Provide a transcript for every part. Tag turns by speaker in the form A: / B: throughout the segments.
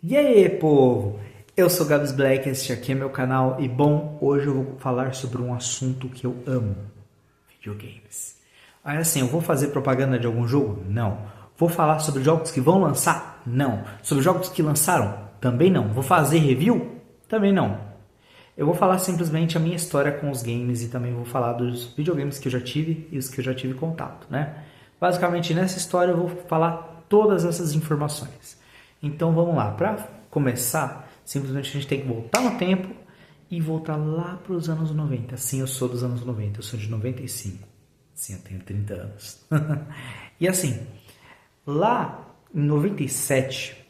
A: E aí, povo? Eu sou Gabs Black, este aqui é meu canal e bom, hoje eu vou falar sobre um assunto que eu amo, videogames. Aí assim, eu vou fazer propaganda de algum jogo? Não. Vou falar sobre jogos que vão lançar? Não. Sobre jogos que lançaram? Também não. Vou fazer review? Também não. Eu vou falar simplesmente a minha história com os games e também vou falar dos videogames que eu já tive e os que eu já tive contato, né? Basicamente nessa história eu vou falar todas essas informações. Então vamos lá, para começar, simplesmente a gente tem que voltar no tempo e voltar lá para os anos 90. Sim, eu sou dos anos 90, eu sou de 95. Sim, eu tenho 30 anos. E assim, lá em 97,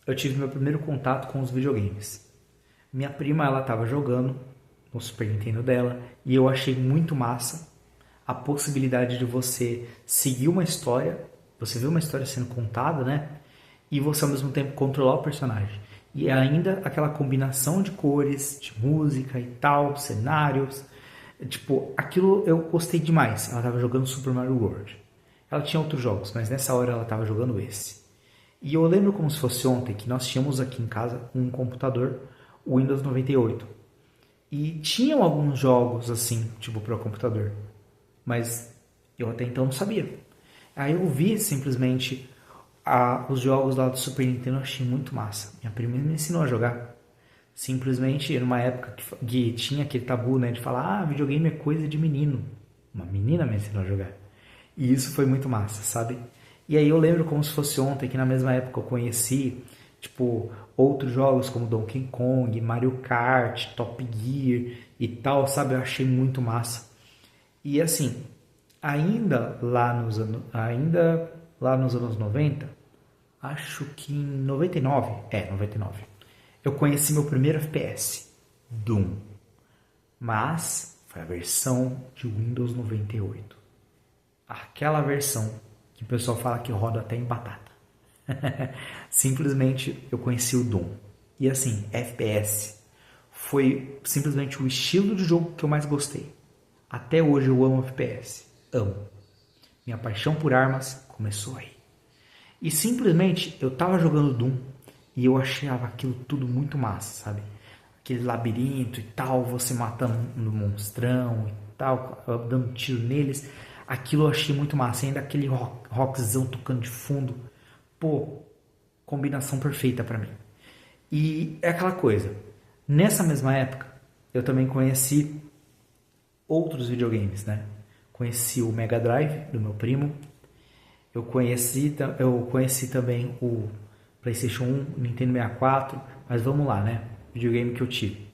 A: eu tive meu primeiro contato com os videogames. Minha prima, ela estava jogando no Super Nintendo dela e eu achei muito massa a possibilidade de você seguir uma história, você vê uma história sendo contada, né? E você ao mesmo tempo controlar o personagem. E ainda aquela combinação de cores, de música e tal, cenários. Tipo, aquilo eu gostei demais. Ela estava jogando Super Mario World. Ela tinha outros jogos, mas nessa hora ela estava jogando esse. E eu lembro como se fosse ontem que nós tínhamos aqui em casa um computador Windows 98. E tinham alguns jogos assim, tipo para o computador. Mas eu até então não sabia. Aí eu vi simplesmente os jogos lá do Super Nintendo, eu achei muito massa. Minha prima me ensinou a jogar. Simplesmente numa época que tinha aquele tabu, né, de falar, videogame é coisa de menino. Uma menina me ensinou a jogar. E isso foi muito massa, sabe? E aí eu lembro como se fosse ontem que na mesma época eu conheci, tipo, outros jogos como Donkey Kong, Mario Kart, Top Gear e tal, sabe? Eu achei muito massa. E assim, ainda lá nos anos 90, acho que em 99, eu conheci meu primeiro FPS, Doom. Mas foi a versão de Windows 98. Aquela versão que o pessoal fala que roda até em batata. Simplesmente eu conheci o Doom. E assim, FPS foi simplesmente o estilo de jogo que eu mais gostei. Até hoje eu amo FPS. Amo. Minha paixão por armas começou aí. E simplesmente eu tava jogando Doom e eu achava aquilo tudo muito massa, sabe? Aquele labirinto e tal, você matando um monstrão e tal, dando tiro neles. Aquilo eu achei muito massa. E ainda aquele rockzão tocando de fundo. Pô, combinação perfeita pra mim. E é aquela coisa. Nessa mesma época, eu também conheci outros videogames, né? Conheci o Mega Drive do meu primo. Eu conheci também o PlayStation 1, o Nintendo 64, mas vamos lá, né? Videogame que eu tive.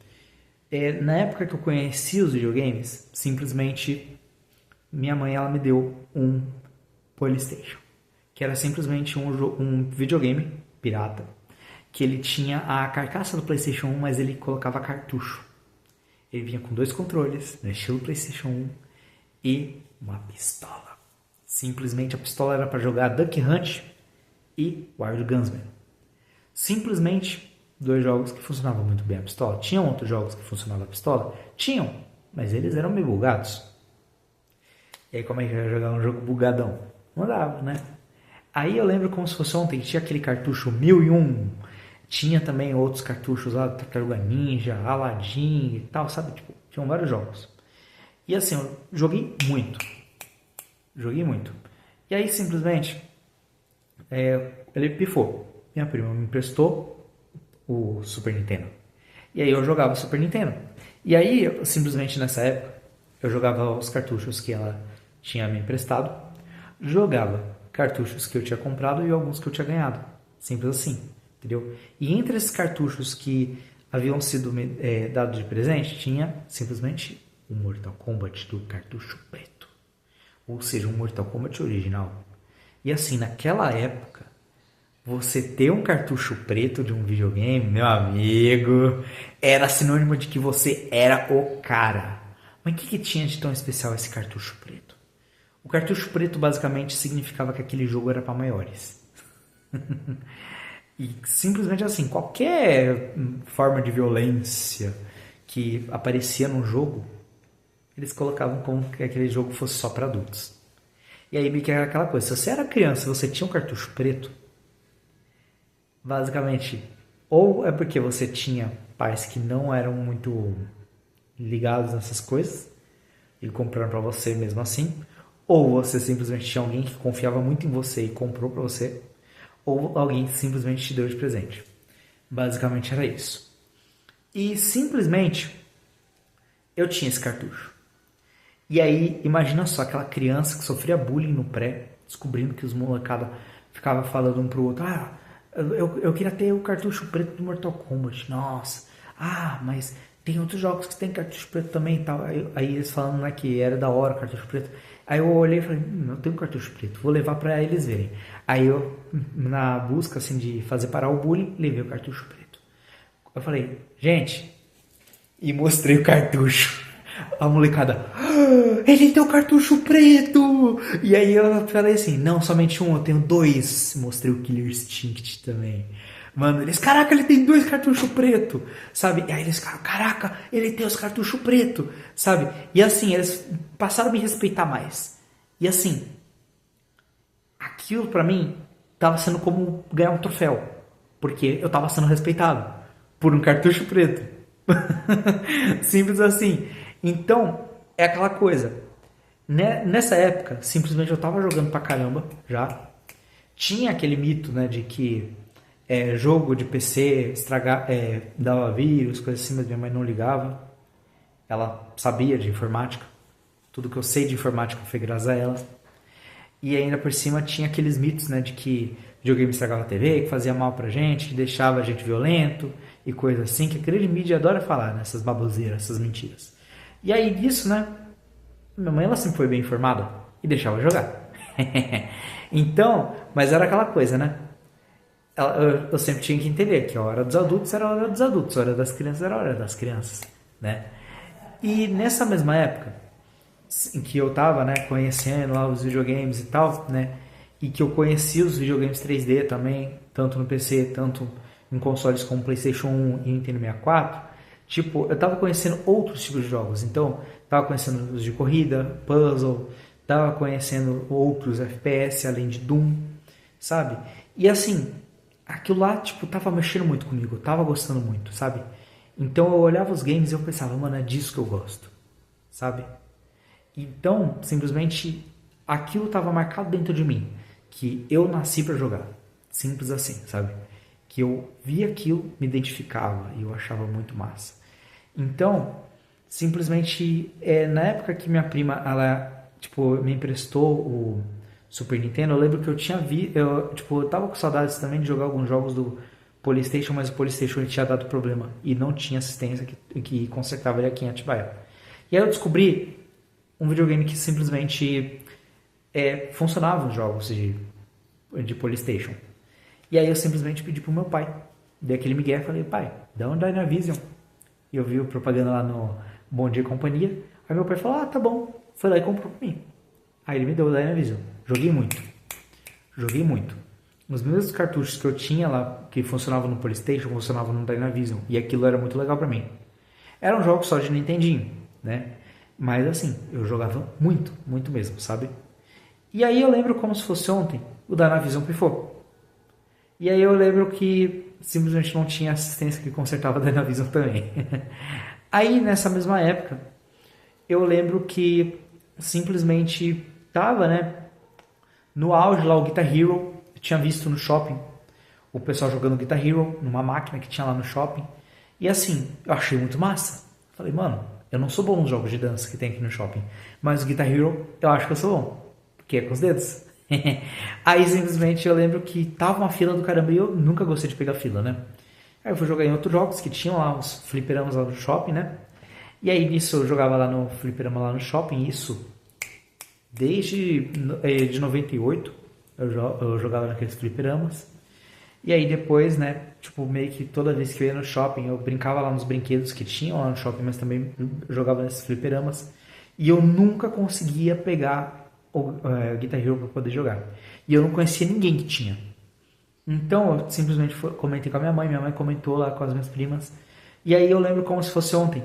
A: Na época que eu conheci os videogames, simplesmente minha mãe ela me deu um PlayStation, que era simplesmente um videogame pirata, que ele tinha a carcaça do PlayStation 1, mas ele colocava cartucho. Ele vinha com 2 controles, no estilo PlayStation 1, e uma pistola. Simplesmente a pistola era para jogar Duck Hunt e Wild Gunsman. Simplesmente 2 jogos que funcionavam muito bem a pistola. Tinham outros jogos que funcionavam a pistola? Tinham, mas eles eram meio bugados. E aí como é que eu ia jogar um jogo bugadão? Não dava, né? Aí eu lembro como se fosse ontem, tinha aquele cartucho 1001, tinha também outros cartuchos lá, Tartaruga Ninja, Aladdin e tal, sabe? Tipo, tinham vários jogos. E assim, eu joguei muito. E aí simplesmente ele pifou. Minha prima me emprestou o Super Nintendo. E aí eu jogava Super Nintendo. E aí, simplesmente nessa época, eu jogava os cartuchos que ela tinha me emprestado, jogava cartuchos que eu tinha comprado e alguns que eu tinha ganhado. Simples assim, entendeu? E entre esses cartuchos que haviam sido dados de presente, tinha simplesmente o Mortal Kombat do cartucho preto. Ou seja, um Mortal Kombat original. E assim, naquela época, você ter um cartucho preto de um videogame, meu amigo, era sinônimo de que você era o cara. Mas o que tinha de tão especial esse cartucho preto? O cartucho preto basicamente significava que aquele jogo era para maiores. E simplesmente assim, qualquer forma de violência que aparecia no jogo, eles colocavam como que aquele jogo fosse só para adultos. E aí meio que era aquela coisa, se você era criança e você tinha um cartucho preto, basicamente Ou é porque você tinha pais que não eram muito ligados nessas coisas e compraram para você mesmo assim, ou você simplesmente tinha alguém que confiava muito em você e comprou para você, ou alguém simplesmente te deu de presente. Basicamente era isso. E simplesmente eu tinha esse cartucho. E aí, imagina só aquela criança que sofria bullying no pré, descobrindo que os molecada ficava falando um pro outro: ah, eu queria ter o cartucho preto do Mortal Kombat. Nossa, mas tem outros jogos que tem cartucho preto também e tal. Aí eles falando, né, que era da hora o cartucho preto. Aí eu olhei e falei: eu tenho um cartucho preto, vou levar pra eles verem. Aí eu, na busca assim de fazer parar o bullying, levei o cartucho preto. Eu falei: gente, e mostrei o cartucho. A molecada: ah, ele tem o cartucho preto! E aí eu falei assim: não, somente um, eu tenho dois. Mostrei o Killer Instinct também. Mano, eles: caraca, ele tem dois cartuchos preto, sabe? E aí eles ficaram: caraca, ele tem os cartuchos preto, sabe? E assim, eles passaram a me respeitar mais. E assim, aquilo pra mim tava sendo como ganhar um troféu, porque eu tava sendo respeitado por um cartucho preto. Simples assim. Então, é aquela coisa. Nessa época, simplesmente eu tava jogando pra caramba já. Tinha aquele mito, né, de que jogo de PC dava vírus, coisas assim, mas minha mãe não ligava. Ela sabia de informática. Tudo que eu sei de informática foi graças a ela. E ainda por cima tinha aqueles mitos, né, de que videogame estragava a TV, que fazia mal pra gente, que deixava a gente violento e coisa assim, que a grande mídia adora falar, né, essas baboseiras, essas mentiras. E aí disso, né, minha mãe ela sempre foi bem informada e deixava jogar. Então, mas era aquela coisa, né? Eu sempre tinha que entender que a hora dos adultos era a hora dos adultos, a hora das crianças era a hora das crianças, né? E nessa mesma época, em que eu tava, né, conhecendo lá os videogames e tal, né, e que eu conheci os videogames 3D também, tanto no PC, tanto em consoles como PlayStation 1 e Nintendo 64, tipo, eu tava conhecendo outros tipos de jogos, então, tava conhecendo os de corrida, puzzle, tava conhecendo outros FPS além de Doom, sabe? E assim, aquilo lá, tipo, tava mexendo muito comigo, eu tava gostando muito, sabe? Então eu olhava os games e eu pensava: mano, é disso que eu gosto, sabe? Então, simplesmente, aquilo estava marcado dentro de mim, que eu nasci para jogar. Simples assim, sabe? Que eu via aquilo, me identificava e eu achava muito massa. Então, simplesmente, na época que minha prima, ela, tipo, me emprestou o Super Nintendo, eu lembro que eu tava com saudades também de jogar alguns jogos do PlayStation, mas o PlayStation ele tinha dado problema e não tinha assistência que consertava ele aqui em Atibaia. E aí eu descobri um videogame que simplesmente funcionava os jogos de PlayStation. E aí eu simplesmente pedi pro meu pai. Dei aquele migué e falei: pai, dá um Dynavision. E eu vi a propaganda lá no Bom Dia e Companhia. Aí meu pai falou: tá bom. Foi lá e comprou pra mim. Aí ele me deu o Dynavision. Joguei muito. Joguei muito. Os mesmos cartuchos que eu tinha lá, que funcionavam no PlayStation, funcionavam no Dynavision. E aquilo era muito legal pra mim. Eram jogos só de Nintendinho, né? Mas assim, eu jogava muito, muito mesmo, sabe? E aí eu lembro como se fosse ontem, o Dynavision pifou. E aí eu lembro que simplesmente não tinha assistência que consertava a Dynavision também. Aí nessa mesma época, eu lembro que simplesmente tava, né, no auge lá o Guitar Hero. Eu tinha visto no shopping o pessoal jogando Guitar Hero numa máquina que tinha lá no shopping. E assim, eu achei muito massa. Falei: mano, eu não sou bom nos jogos de dança que tem aqui no shopping, mas o Guitar Hero eu acho que eu sou bom, porque é com os dedos. Aí simplesmente eu lembro que tava uma fila do caramba e eu nunca gostei de pegar fila, né? Aí eu fui jogar em outros jogos que tinham lá os fliperamas lá no shopping, né? E aí nisso eu jogava lá no fliperama lá no shopping, isso desde de 98 eu jogava naqueles fliperamas. E aí depois, né, tipo, meio que toda vez que eu ia no shopping, eu brincava lá nos brinquedos que tinham lá no shopping, mas também jogava nesses fliperamas. E eu nunca conseguia pegar o Guitar Hero para poder jogar. E eu não conhecia ninguém que tinha. Então eu simplesmente comentei com a minha mãe comentou lá com as minhas primas. E aí eu lembro como se fosse ontem,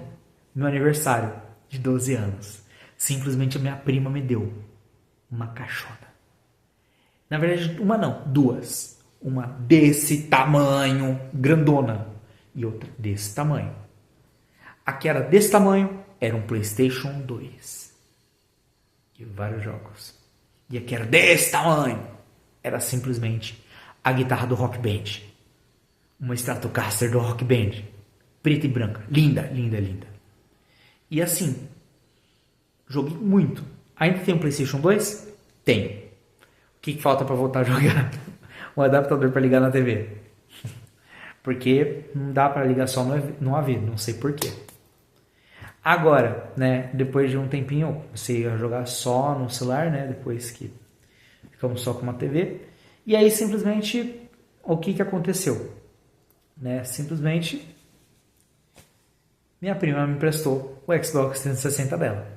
A: meu aniversário de 12 anos. Simplesmente a minha prima me deu uma caixona. Na verdade, uma não, duas. uma desse tamanho, grandona, e outra desse tamanho. A que era desse tamanho era um PlayStation 2 e vários jogos. E a que era desse tamanho era simplesmente a guitarra do Rock Band, uma Stratocaster do Rock Band, preta e branca, linda, linda, linda. E assim, joguei muito. Ainda tem um PlayStation 2? Tenho. O que falta para voltar a jogar? Um adaptador para ligar na TV. Porque não dá para ligar só no AV, não sei porquê. Agora, né, depois de um tempinho, eu comecei a jogar só no celular, né, depois que ficamos só com uma TV. E aí, simplesmente, o que aconteceu? Né, simplesmente, minha prima me emprestou o Xbox 360 dela.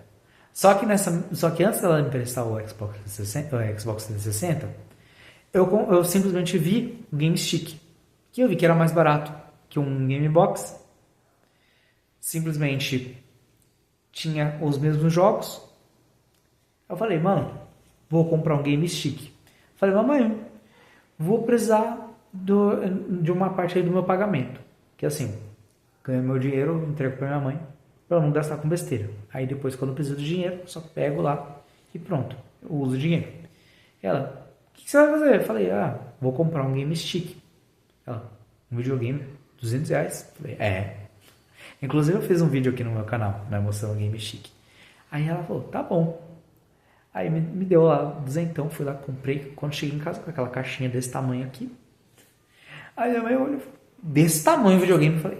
A: Só que antes dela me emprestar o Xbox 360, eu simplesmente vi o Game Stick, que eu vi que era mais barato que um Game Box. Simplesmente tinha os mesmos jogos. Eu falei, mano, vou comprar um Game Stick. Falei, mamãe, vou precisar de uma parte aí do meu pagamento. Que assim, ganho meu dinheiro, entrego pra minha mãe, pra eu não gastar com besteira. Aí depois, quando eu preciso de dinheiro, eu só pego lá e pronto, eu uso o dinheiro. Ela, o que você vai fazer? Eu falei, vou comprar um Game Stick. Ela, um videogame, R$200. Eu falei, Inclusive eu fiz um vídeo aqui no meu canal, né, mostrando o Game Stick. Aí ela falou, tá bom. Aí me deu lá duzentão, fui lá, comprei. Quando cheguei em casa com aquela caixinha desse tamanho aqui. Aí minha mãe olhou, desse tamanho o videogame? Eu falei,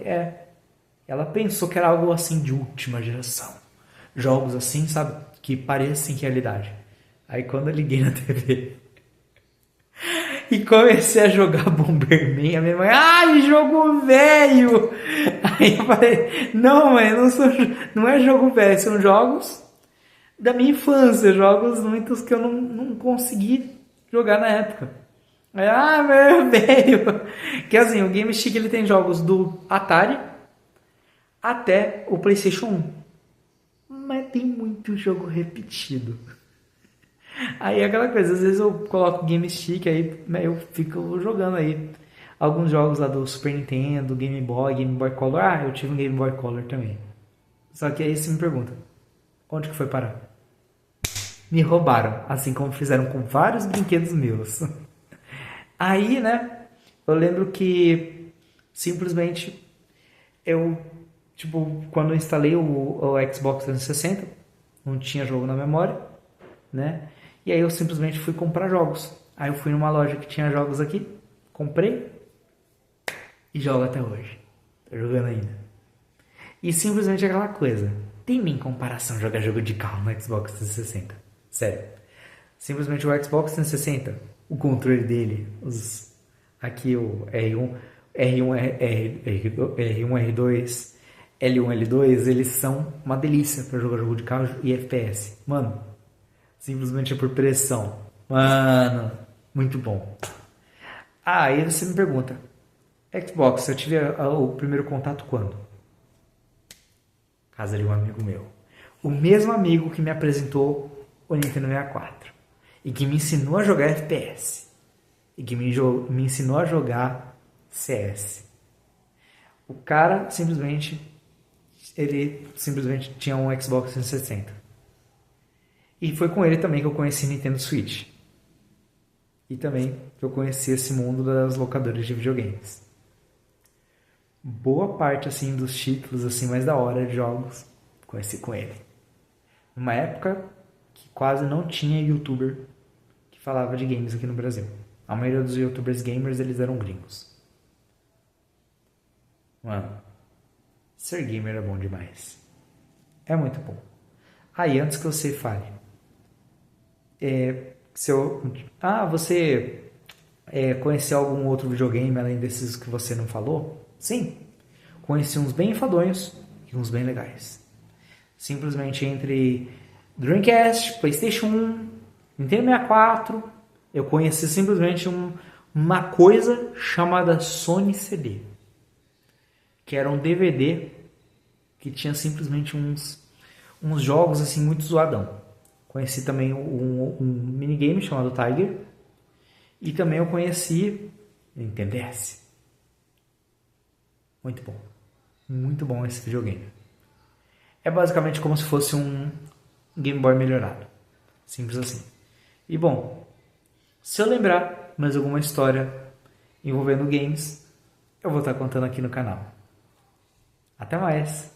A: Ela pensou que era algo assim de última geração. Jogos assim, sabe, que parecem realidade. Aí quando eu liguei na TV e comecei a jogar Bomberman, a minha mãe, ai, jogo velho! Aí eu falei, não, mãe, não é jogo velho, são jogos da minha infância, jogos muitos que eu não consegui jogar na época. Aí, meu velho! Que assim, o Game Stick ele tem jogos do Atari até o PlayStation 1. Mas tem muito jogo repetido. Aí é aquela coisa, às vezes eu coloco o Game Stick, aí eu fico jogando aí alguns jogos lá do Super Nintendo, Game Boy Color. Eu tive um Game Boy Color também. Só que aí você me pergunta, onde que foi parar? Me roubaram, assim como fizeram com vários brinquedos meus. Aí, né, eu lembro que simplesmente quando eu instalei o Xbox 360, não tinha jogo na memória, né? E aí eu simplesmente fui comprar jogos. Aí eu fui numa loja que tinha jogos aqui, comprei e jogo até hoje. Tô jogando ainda. E simplesmente aquela coisa. Tem nem comparação jogar jogo de carro no Xbox 360. Sério. Simplesmente o Xbox 360, o controle dele, aqui o R1, R2, L1, L2, eles são uma delícia para jogar jogo de carro e FPS. Mano, simplesmente é por pressão. Mano, muito bom. Aí você me pergunta, Xbox, eu tive o primeiro contato quando? Casa de um amigo meu. O mesmo amigo que me apresentou o Nintendo 64. E que me ensinou a jogar FPS. E que me ensinou a jogar CS. O cara ele simplesmente tinha um Xbox 360. E foi com ele também que eu conheci Nintendo Switch. E também que eu conheci esse mundo das locadoras de videogames. Boa parte assim dos títulos assim mais da hora de jogos conheci com ele. Numa época que quase não tinha youtuber que falava de games aqui no Brasil. A maioria dos youtubers gamers eles eram gringos. Mano, ser gamer é bom demais. É muito bom. Aí, antes que você fale, você conheceu algum outro videogame além desses que você não falou? Sim, conheci uns bem enfadonhos e uns bem legais. Simplesmente entre Dreamcast, PlayStation 1, Nintendo 64, eu conheci simplesmente uma coisa chamada Sony CD, que era um DVD que tinha simplesmente uns jogos assim muito zoadão. Conheci também um minigame chamado Tiger, e também eu conheci Entendesse? Muito bom. Muito bom esse videogame. É basicamente como se fosse um Game Boy melhorado. Simples assim. E bom, se eu lembrar mais alguma história envolvendo games, eu vou estar contando aqui no canal. Até mais!